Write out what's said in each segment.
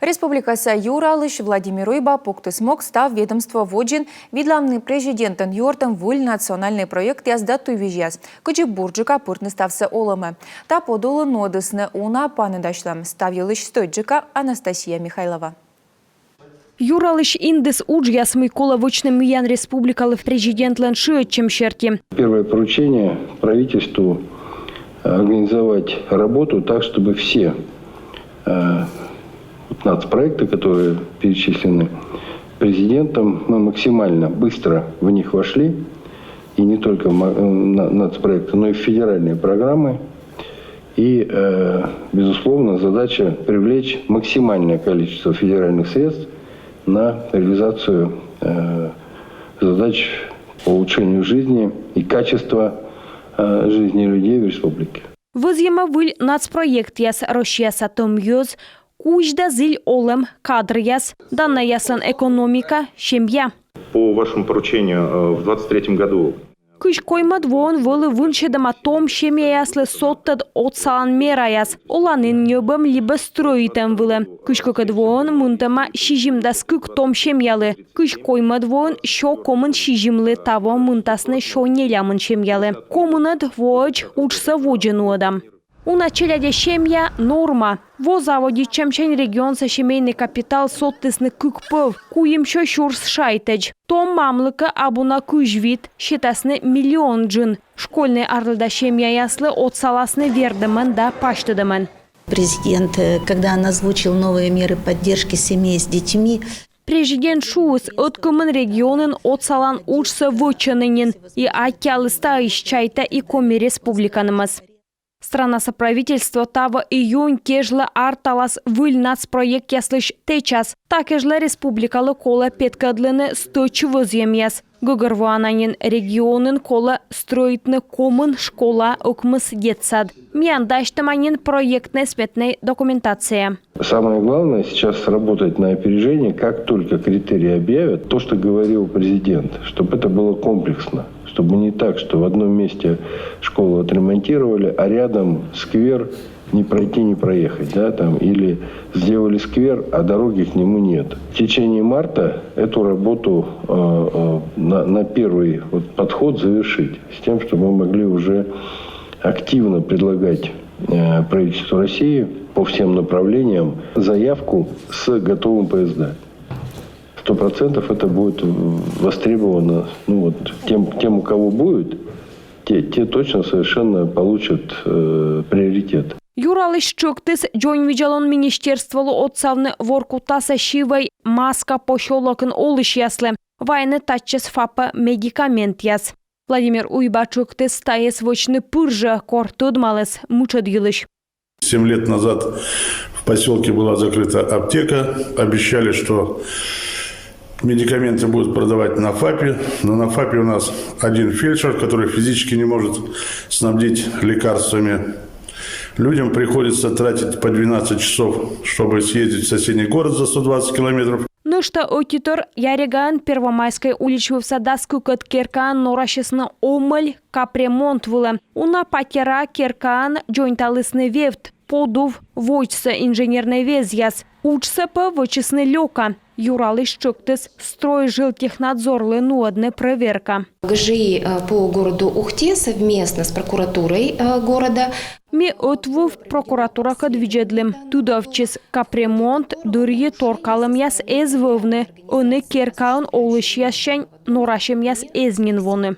Республикаса Юралыш Владимир Уйба Пуктысмок став ведомство воджин видламный президентен юртом вуль национальный проект яздату вижяс. Кычы бурджика пуртны стався олымы. Та подулы нодысны уна паныдашлам. Ставилыш стойджика Анастасия Михайлова. Юралыш индес уджьяс Микола вочным миян республикалов президентлен шиотчем черти. Первое поручение правительству организовать работу так, чтобы все нацпроекты, которые перечислены президентом, мы максимально быстро в них вошли. И не только нацпроекты, но и в федеральные программы. И, безусловно, задача привлечь максимальное количество федеральных средств на реализацию задач по улучшению жизни и качества жизни людей в республике. Вызьема выль нацпроект яс Россияса том йоз, кужда зиль олем кадр яс, данная ясан экономика, семья. По вашему поручению в 2023 году Кыш коймад вон волы выншедама том семья яслы соттад отсалан мера яс, оланын небом либо строитем вылы. Кыш кокад вон мунтама шижимда скык том семьялы. Кыш коймад вон шо комын шижимлы того мунтасны шо нелямын семьялы. Комунад вож учса воджену адам. У началяде семья норма. Во заводе чемчен регион со семейный капитал соттысны кукпов, куем шо шурс шайтеж. Том мамлыка абуна кужвит, считасны миллион джин. Школьный арлда семья яслы отсаласны вердаман да паштадаман. Президент, когда он озвучил новые меры поддержки семей с детьми, Президент Шуус откомын регионын отсалан учса вочанынин и атялыста исчайта и коми республиканымыз. Страна соправительства тава июнь кежла арталас выль нацпроект яслыш течас. Такежла республикалы кола петкадлыны стойчиво земяс. Гугарвуананин регионын кола строитны комын школа окмыс детсад. Миандаштаманин проектной сметной документация. Самое главное сейчас работать на опережение, как только критерии объявят, то, что говорил президент, чтобы это было комплексно. Чтобы не так, что в одном месте школу отремонтировали, а рядом сквер не пройти, не проехать. Да, там, или сделали сквер, а дороги к нему нет. В течение марта эту работу на первый подход завершить. С тем, чтобы мы могли уже активно предлагать правительству России по всем направлениям заявку с готовым ПСД. 100% это будет востребовано, тем, у кого будет, те точно совершенно получат приоритет. Юралыш чоктыс Джон Виджалон министерстволу отсавны воркутаса шивай маска пошолокын олыш яслы. Вайны татчес фапа медикамент яс. Владимир Уйба чоктыс таес вочны пыржа кортудмалыс мучадгилыш. 7 лет назад в поселке была закрыта аптека. Обещали, что медикаменты будут продавать на ФАПе, но на ФАПе у нас один фельдшер, который физически не может снабдить лекарствами. Людям приходится тратить по 12 часов, чтобы съездить в соседний город за 120 километров. Ну что, окитор яриган Первомайской уличу в Садаску кот Керкан норашесна омыль капремонт вылы. Уна патера Керкан джойнталысны вевт, подув войчса инженерной везяс. Учса по вычесны лёка. Юралыш чоктыс строй жилтехнадзорлы нуадны проверка. ГЖИ по городу Ухте совместно с прокуратурой города. Ми отвув прокуратура кадвиджедлим. Тудовчис капремонт дурье торкалым яс эзвовны. Оны керкаун олыш ящань норашем яс эзнин воны.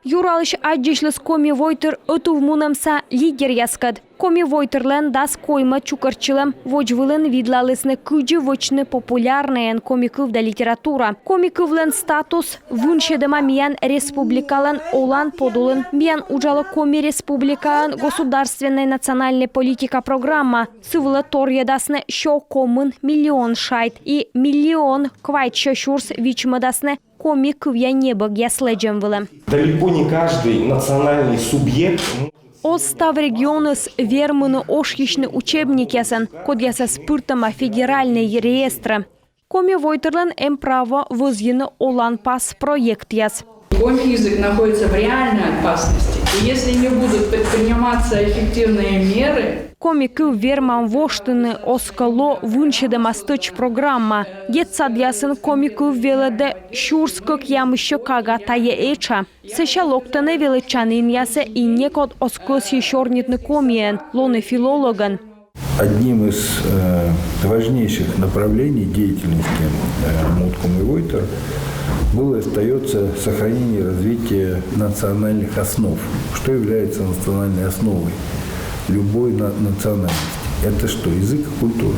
Юралыш аджишлыс коми войтер отув мунамса лидер яскад. Коми войтерлен дас койма чукарчылым вожвылын видлалысны кыджи вочны популярныен комикывда литература. Комикывлен статус выншедема миян республикалан олан подулын. Миян уджалы коми республикан государственная национальная политика программа. Сывлы торьедасны шо комын миллион шайт и миллион квайт шошурс вичмадасны комик в небо яследжем вылы. Далеко не каждый национальный субъект. Остав регионы с вермыны ошьичны учебник ясан, код яса спыртама федеральный реестр. Коми войтерлен право возъены олан пас проект яс. Коми язык находится в реальной опасности. И если не будут предприниматься эффективные меры, Комики верман воштыны оскало вунчедемасточ программа. Детсадьясын комику веледе шурскок ямыщо кага тае эча. Сещалоктане величанин ясе и некот оскоси шорнитны комиен, лоны филологан. Одним из важнейших направлений деятельности Муткум и Войтер было и остается сохранение и развитие национальных основ. Что является национальной основой любой национальности? Это что? Язык и культура.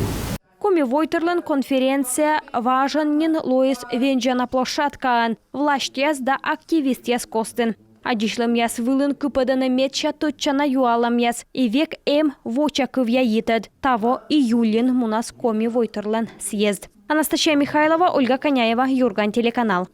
Коми Войтерлен конференция важен лоис венджана площадкаан. Влаштяс да активистяс костен. Адишлем яс вылын купадана метча точчана юалам яс. И век воча кывьяитад. Того июлин мунас Коми Войтерлен съезд. Анастасия Михайлова, Ольга Коняева, Юрган, телеканал.